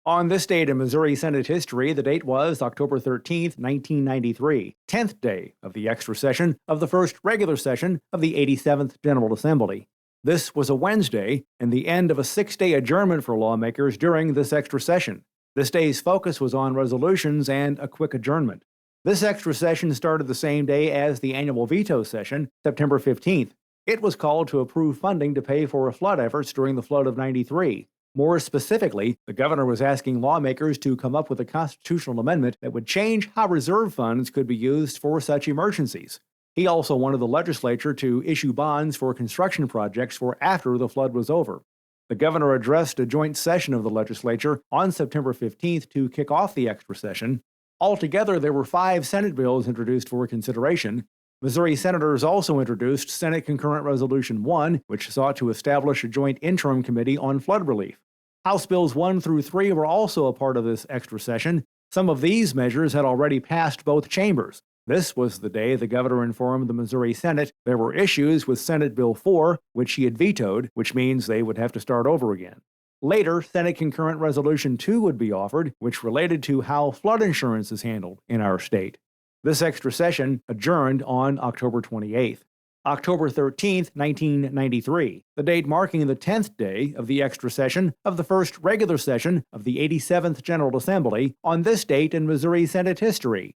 On this date in Missouri Senate history, the date was October 13th, 1993, 10th day of the extra session of the first regular session of the 87th General Assembly. This was a Wednesday and the end of a 6-day adjournment for lawmakers during this extra session. This day's focus was on resolutions and a quick adjournment. This extra session started the same day as the annual veto session, September 15th. It was called to approve funding to pay for flood efforts during the flood of '93. More specifically, the governor was asking lawmakers to come up with a constitutional amendment that would change how reserve funds could be used for such emergencies. He also wanted the legislature to issue bonds for construction projects for after the flood was over. The governor addressed a joint session of the legislature on September 15th to kick off the extra session. Altogether, there were 5 Senate bills introduced for consideration. Missouri senators also introduced Senate Concurrent Resolution 1, which sought to establish a joint interim committee on flood relief. House Bills 1 through 3 were also a part of this extra session. Some of these measures had already passed both chambers. This was the day the governor informed the Missouri Senate there were issues with Senate Bill 4, which he had vetoed, which means they would have to start over again. Later, Senate Concurrent Resolution 2 would be offered, which related to how flood insurance is handled in our state. This extra session adjourned on October 28th. October 13th, 1993, the date marking the 10th day of the extra session of the first regular session of the 87th General Assembly. On this date in Missouri Senate history,